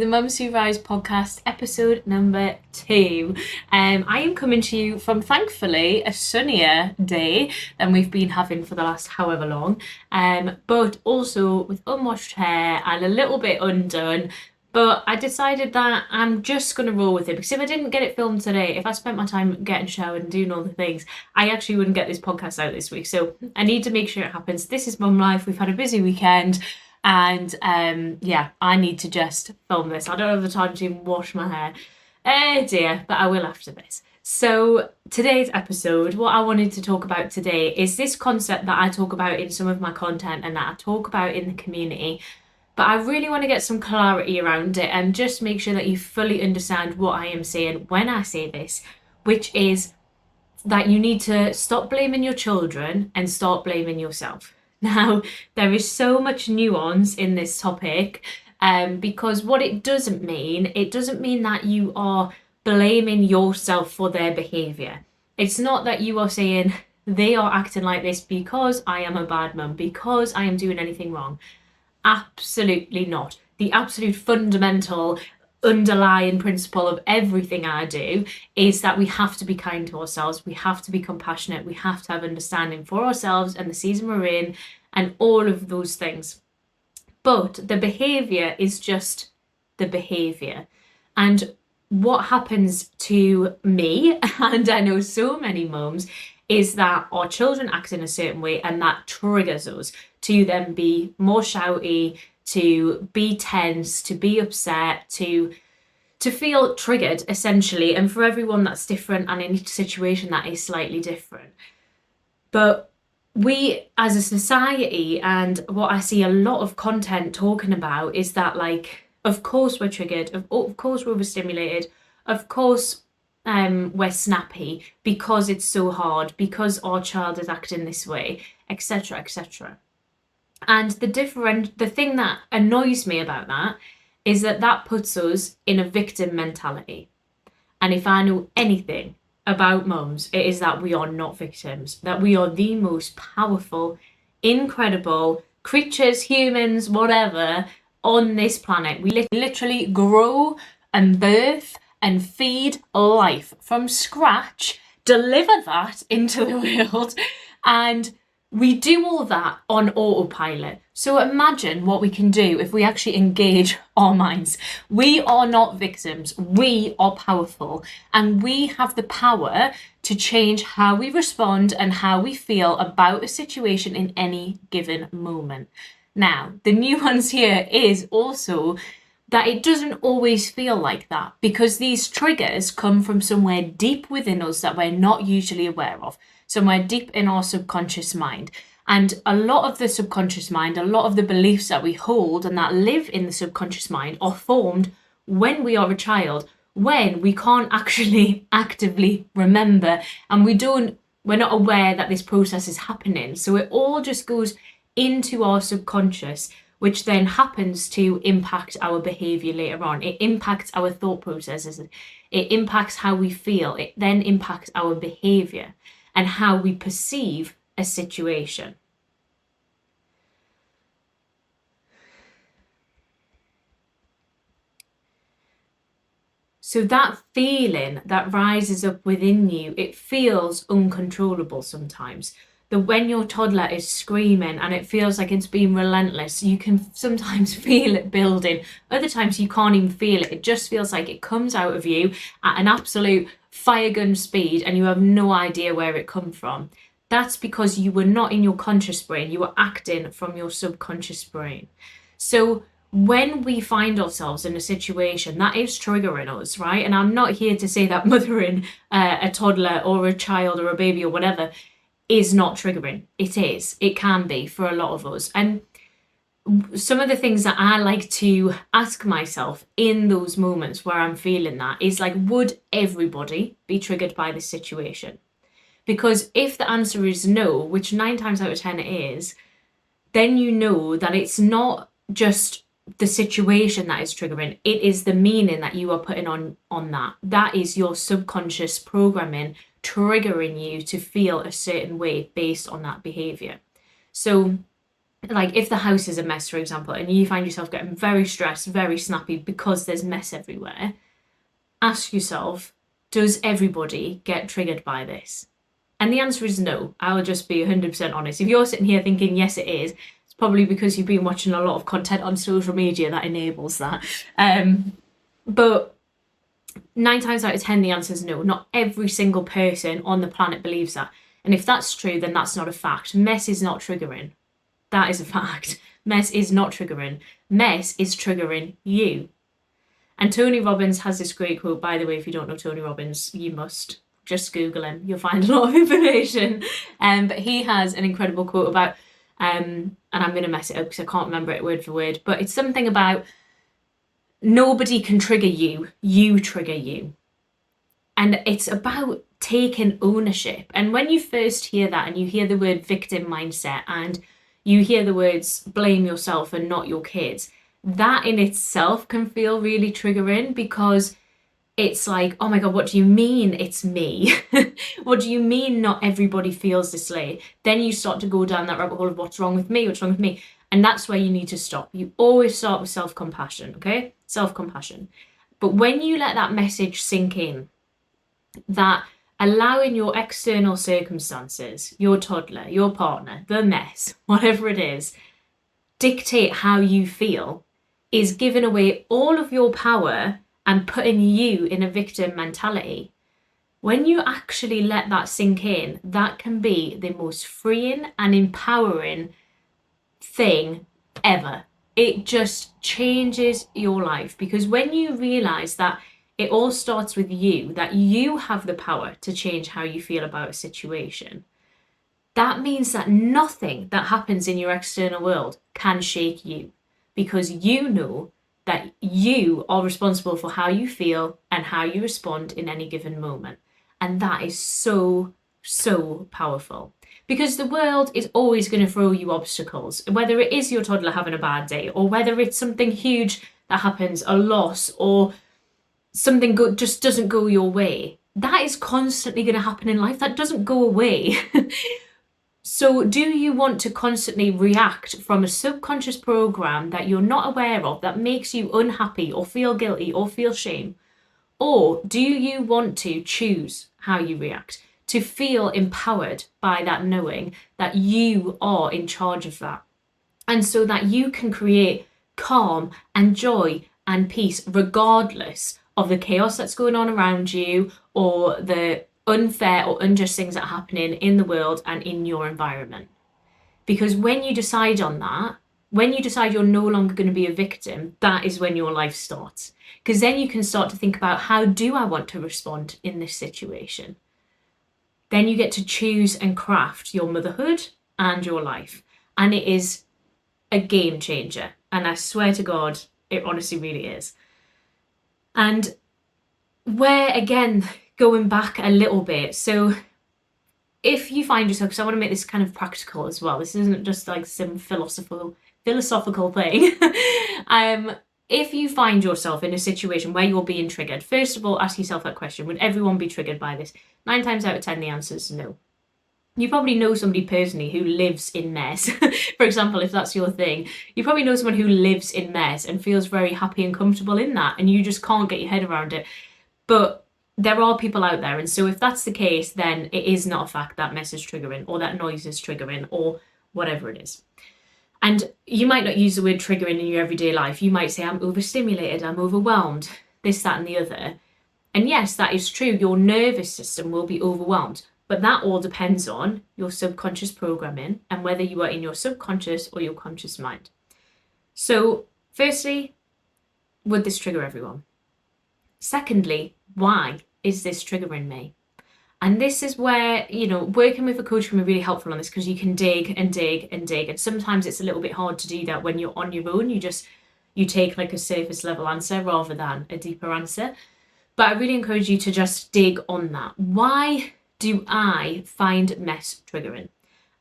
The Mums Who Rise podcast, episode number 2. I am coming to you from, thankfully, a sunnier day than we've been having for the last however long, but also with unwashed hair and a little bit undone. But I decided that I'm just going to roll with it, because if I didn't get it filmed today, if I spent my time getting showered and doing all the things, I actually wouldn't get this podcast out this week. So I need to make sure it happens. This is mum life. We've had a busy weekend. And I need to just film this. I don't have the time to even wash my hair. Oh dear, but I will after this. So today's episode, what I wanted to talk about today is this concept that I talk about in some of my content and that I talk about in the community. But I really want to get some clarity around it and just make sure that you fully understand what I am saying when I say this, which is that you need to stop blaming your children and start blaming yourself. Now, there is so much nuance in this topic because what it doesn't mean that you are blaming yourself for their behaviour. It's not that you are saying they are acting like this because I am a bad mum, because I am doing anything wrong. Absolutely not. The absolute fundamental underlying principle of everything I do is that we have to be kind to ourselves, we have to be compassionate, we have to have understanding for ourselves and the season we're in and all of those things. But the behaviour is just the behaviour. And what happens to me, and I know so many mums, is that our children act in a certain way and that triggers us to then be more shouty, to be tense, to be upset, to feel triggered, essentially. And for everyone that's different, and in each situation that is slightly different. But we as a society, and what I see a lot of content talking about is that, like, of course we're triggered, of course we're overstimulated, of course we're snappy because it's so hard, because our child is acting this way, etc., etc. And the thing that annoys me about that is that puts us in a victim mentality. And if I know anything about mums, it is that we are not victims, that we are the most powerful, incredible creatures, humans, whatever, on this planet. We literally grow and birth and feed life from scratch, deliver that into the world, and we do all that on autopilot. So imagine what we can do if we actually engage our minds. We are not victims, we are powerful, and we have the power to change how we respond and how we feel about a situation in any given moment. Now, the nuance here is also that it doesn't always feel like that, because these triggers come from somewhere deep within us that we're not usually aware of, somewhere deep in our subconscious mind. And a lot of the subconscious mind, a lot of the beliefs that we hold and that live in the subconscious mind are formed when we are a child, when we can't actually actively remember and we're not aware that this process is happening. So it all just goes into our subconscious, which then happens to impact our behaviour later on. It impacts our thought processes. It impacts how we feel. It then impacts our behaviour and how we perceive a situation. So that feeling that rises up within you, it feels uncontrollable sometimes. When your toddler is screaming and it feels like it's being relentless, you can sometimes feel it building. Other times you can't even feel it. It just feels like it comes out of you at an absolute fire gun speed and you have no idea where it comes from. That's because you were not in your conscious brain. You were acting from your subconscious brain. So when we find ourselves in a situation that is triggering us, right? And I'm not here to say that mothering a toddler or a child or a baby or whatever is not triggering. It is. It can be for a lot of us. And some of the things that I like to ask myself in those moments where I'm feeling that is like, would everybody be triggered by this situation? Because if the answer is no, which 9 times out of 10 it is, then you know that it's not just the situation that is triggering, it is the meaning that you are putting on that. That is your subconscious programming triggering you to feel a certain way based on that behaviour. So like if the house is a mess, for example, and you find yourself getting very stressed, very snappy because there's mess everywhere, ask yourself, does everybody get triggered by this? And the answer is no. I'll just be 100% honest. If you're sitting here thinking, yes, it is, it's probably because you've been watching a lot of content on social media that enables that. But 9 times out of 10, the answer is no. Not every single person on the planet believes that. And if that's true, then that's not a fact. Mess is not triggering. That is a fact. Mess is not triggering. Mess is triggering you. And Tony Robbins has this great quote, by the way, if you don't know Tony Robbins, you must just Google him. You'll find a lot of information. But he has an incredible quote about, and I'm going to mess it up because I can't remember it word for word, but it's something about nobody can trigger you, you trigger you. And it's about taking ownership. And when you first hear that and you hear the word victim mindset and you hear the words blame yourself and not your kids, that in itself can feel really triggering, because it's like, oh my God, what do you mean it's me? What do you mean not everybody feels this way? Then you start to go down that rabbit hole of what's wrong with me, what's wrong with me? And that's where you need to stop. You always start with self-compassion, okay? Self-compassion. But when you let that message sink in, that allowing your external circumstances, your toddler, your partner, the mess, whatever it is, dictate how you feel, is giving away all of your power and putting you in a victim mentality. When you actually let that sink in, that can be the most freeing and empowering thing ever. It just changes your life, because when you realize that it all starts with you, that you have the power to change how you feel about a situation, that means that nothing that happens in your external world can shake you, because you know that you are responsible for how you feel and how you respond in any given moment. And that is so, so powerful, because the world is always going to throw you obstacles, whether it is your toddler having a bad day, or whether it's something huge that happens, a loss, or something good just doesn't go your way. That is constantly going to happen in life. That doesn't go away. So do you want to constantly react from a subconscious program that you're not aware of, that makes you unhappy or feel guilty or feel shame? Or do you want to choose how you react, to feel empowered by that knowing that you are in charge of that? And so that you can create calm and joy and peace regardless of the chaos that's going on around you, or the unfair or unjust things that are happening in the world and in your environment. Because when you decide on that, when you decide you're no longer going to be a victim, that is when your life starts. Because then you can start to think about, how do I want to respond in this situation? Then you get to choose and craft your motherhood and your life. And it is a game changer. And I swear to God, it honestly really is. And where, again, going back a little bit, so if you find yourself, because I want to make this kind of practical as well, this isn't just like some philosophical thing. If you find yourself in a situation where you're being triggered, first of all, ask yourself that question: would everyone be triggered by this? 9 times out of 10, the answer is no. You probably know somebody personally who lives in mess. For example, if that's your thing, you probably know someone who lives in mess and feels very happy and comfortable in that, and you just can't get your head around it. But there are people out there, and so if that's the case, then it is not a fact that mess is triggering, or that noise is triggering, or whatever it is. And you might not use the word triggering in your everyday life. You might say, I'm overstimulated, I'm overwhelmed, this, that, and the other. And yes, that is true. Your nervous system will be overwhelmed. But that all depends on your subconscious programming and whether you are in your subconscious or your conscious mind. So, firstly, would this trigger everyone? Secondly, why is this triggering me? And this is where, working with a coach can be really helpful on this, because you can dig and dig and dig. And sometimes it's a little bit hard to do that when you're on your own. You take like a surface level answer rather than a deeper answer. But I really encourage you to just dig on that. Why do I find mess triggering?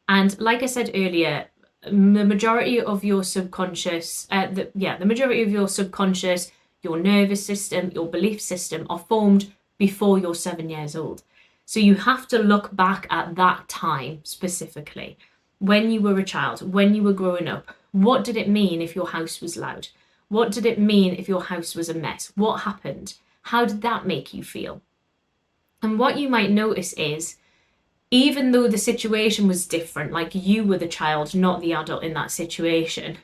And like I said earlier, the majority of your subconscious, the majority of your subconscious, your nervous system, your belief system are formed before you're 7 years old. So you have to look back at that time specifically. when you were a child, when you were growing up, what did it mean if your house was loud? What did it mean if your house was a mess? What happened? How did that make you feel? And what you might notice is, even though the situation was different, like you were the child, not the adult in that situation,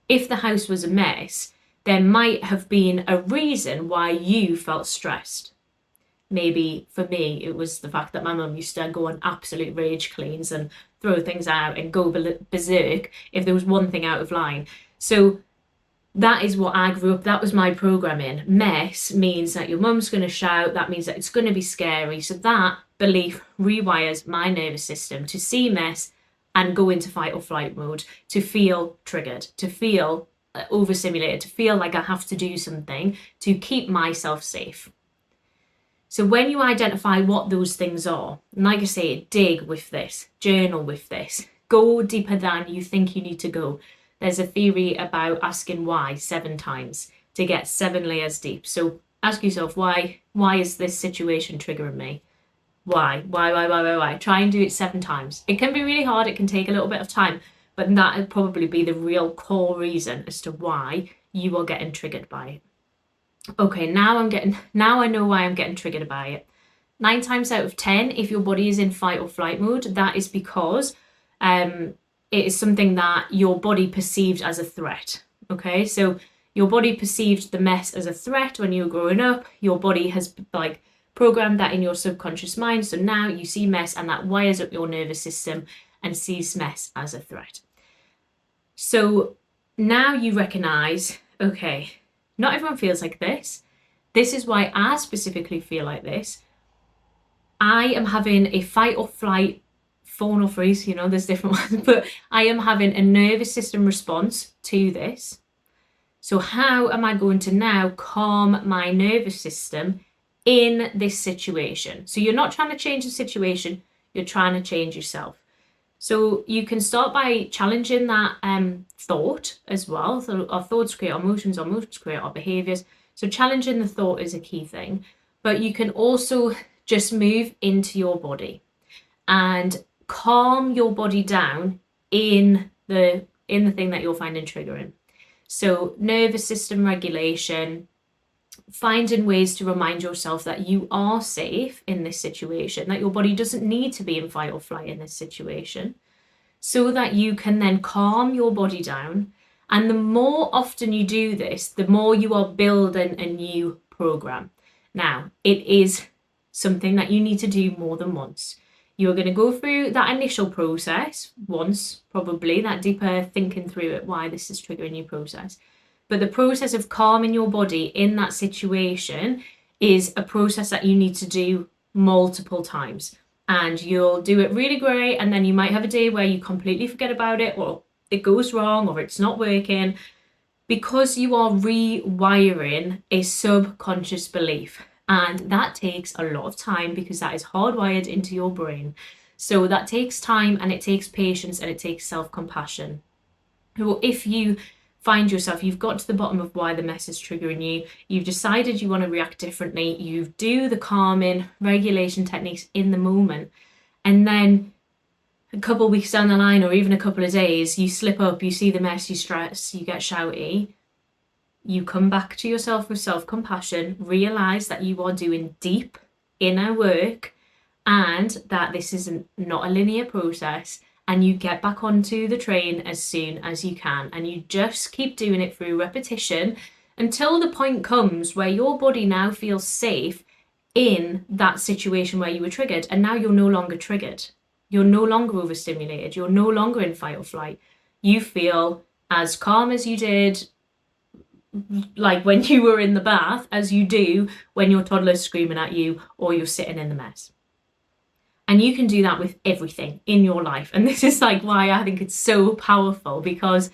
if the house was a mess, there might have been a reason why you felt stressed. Maybe for me, it was the fact that my mum used to go on absolute rage cleans and throw things out and go berserk if there was one thing out of line. So that is what I grew up, that was my programming. Mess means that your mum's going to shout, that means that it's going to be scary. So that belief rewires my nervous system to see mess and go into fight or flight mode, to feel triggered, to feel overstimulated, to feel like I have to do something to keep myself safe. So when you identify what those things are, and like I say, dig with this, journal with this, go deeper than you think you need to go. There's a theory about asking why 7 times to get 7 layers deep. So ask yourself, why is this situation triggering me? Why? Try and do it 7 times. It can be really hard. It can take a little bit of time, but that would probably be the real core reason as to why you are getting triggered by it. Okay, now I know why I'm getting triggered by it. 9 times out of 10, if your body is in fight or flight mode, that is because it is something that your body perceived as a threat. Okay, so your body perceived the mess as a threat when you were growing up. Your body has programmed that in your subconscious mind. So now you see mess and that wires up your nervous system and sees mess as a threat. So now you recognize, okay, not everyone feels like this. This is why I specifically feel like this. I am having a fight or flight, fawn or freeze, there's different ones, but I am having a nervous system response to this. So how am I going to now calm my nervous system in this situation? So you're not trying to change the situation, you're trying to change yourself. So you can start by challenging that thought as well. So our thoughts create our emotions create our behaviors. So challenging the thought is a key thing. But you can also just move into your body and calm your body down in the thing that you're finding triggering. So nervous system regulation, finding ways to remind yourself that you are safe in this situation, that your body doesn't need to be in fight or flight in this situation, so that you can then calm your body down. And the more often you do this, the more you are building a new program. Now, it is something that you need to do more than once. You're going to go through that initial process once, probably, that deeper thinking through it, why this is triggering you process. But the process of calming your body in that situation is a process that you need to do multiple times. And you'll do it really great, and then you might have a day where you completely forget about it, or it goes wrong, or it's not working, because you are rewiring a subconscious belief. And that takes a lot of time because that is hardwired into your brain. So that takes time, and it takes patience, and it takes self-compassion. So if you find yourself, you've got to the bottom of why the mess is triggering you, you've decided you want to react differently, you do the calming regulation techniques in the moment, and then a couple of weeks down the line, or even a couple of days, you slip up, you see the mess, you stress, you get shouty, you come back to yourself with self-compassion, realise that you are doing deep inner work and that this is not a linear process, and you get back onto the train as soon as you can, and you just keep doing it through repetition until the point comes where your body now feels safe in that situation where you were triggered, and now you're no longer triggered. You're no longer overstimulated. You're no longer in fight or flight. You feel as calm as you did like when you were in the bath as you do when your toddler's screaming at you or you're sitting in the mess. And you can do that with everything in your life. And this is why I think it's so powerful, because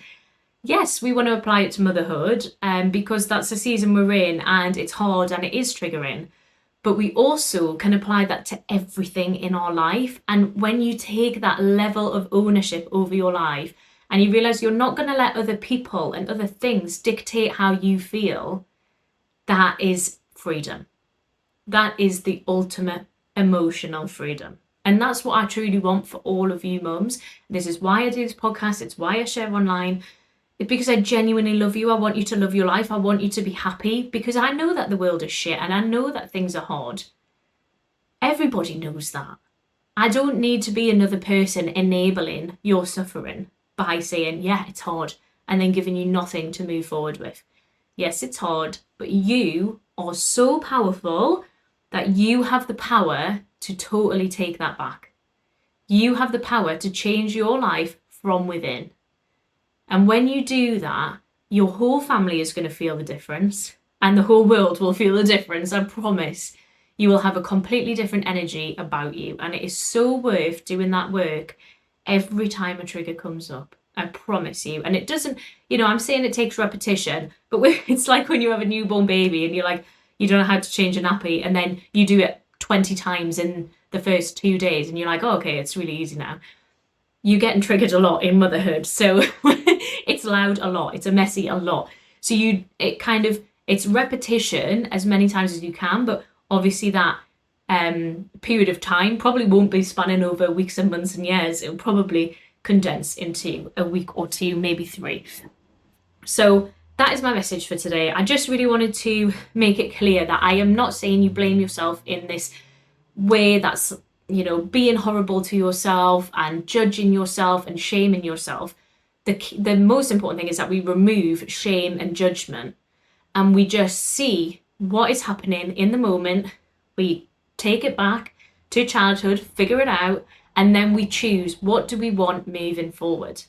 yes, we want to apply it to motherhood because that's the season we're in and it's hard and it is triggering. But we also can apply that to everything in our life. And when you take that level of ownership over your life and you realize you're not going to let other people and other things dictate how you feel, that is freedom. That is the ultimate emotional freedom. And that's what I truly want for all of you mums. This is why I do this podcast. It's why I share online. It's because I genuinely love you. I want you to love your life. I want you to be happy, because I know that the world is shit and I know that things are hard. Everybody knows that. I don't need to be another person enabling your suffering by saying, yeah, it's hard, and then giving you nothing to move forward with. Yes, it's hard, but you are so powerful that you have the power to totally take that back. You have the power to change your life from within. And when you do that, your whole family is going to feel the difference, and the whole world will feel the difference. I promise. You will have a completely different energy about you, and it is so worth doing that work every time a trigger comes up. I promise you. And it doesn't, I'm saying it takes repetition, but it's like when you have a newborn baby and you're like, you don't know how to change a nappy, and then you do it 20 times in the first 2 days and you're like, oh, okay, it's really easy now. You're getting triggered a lot in motherhood. So it's loud a lot. It's a messy a lot. So it's repetition as many times as you can, but obviously that period of time probably won't be spanning over weeks and months and years. It'll probably condense into a week or two, maybe 3. So that is my message for today. I just really wanted to make it clear that I am not saying you blame yourself in this way that's, being horrible to yourself and judging yourself and shaming yourself. The most important thing is that we remove shame and judgment, and we just see what is happening in the moment. We take it back to childhood, figure it out, and then we choose, what do we want moving forward?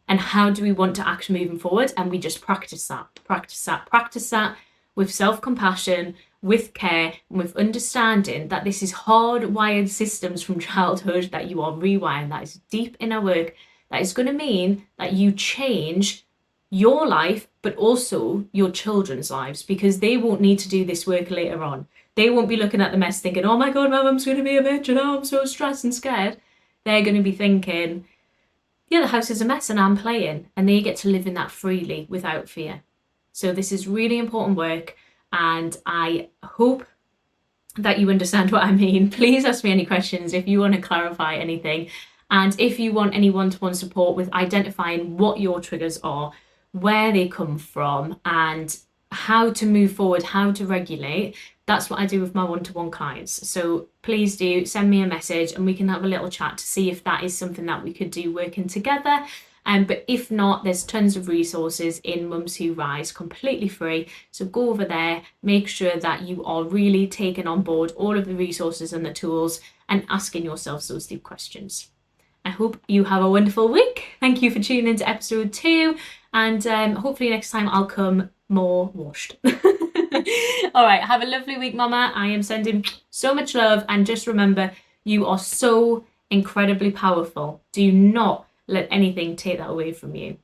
And how do we want to act moving forward? And we just practice that with self-compassion, with care, and with understanding that this is hardwired systems from childhood that you are rewiring, that is deep inner work, that is going to mean that you change your life, but also your children's lives, because they won't need to do this work later on. They won't be looking at the mess thinking, oh my God, my mum's going to be a bitch and I'm so stressed and scared. They're going to be thinking, yeah, the house is a mess and I'm playing. And they get to live in that freely without fear. So this is really important work, and I hope that you understand what I mean. Please ask me any questions if you want to clarify anything. And if you want any one-to-one support with identifying what your triggers are, where they come from, and how to move forward, how to regulate, that's what I do with my one-to-one clients. So please do send me a message and we can have a little chat to see if that is something that we could do working together. But if not, there's tons of resources in Mums Who Rise, completely free. So go over there, make sure that you are really taking on board all of the resources and the tools and asking yourselves those deep questions. I hope you have a wonderful week. Thank you for tuning into episode 2. And hopefully next time I'll come more washed. All right, have a lovely week, Mama. I am sending so much love. And just remember, you are so incredibly powerful. Do not let anything take that away from you.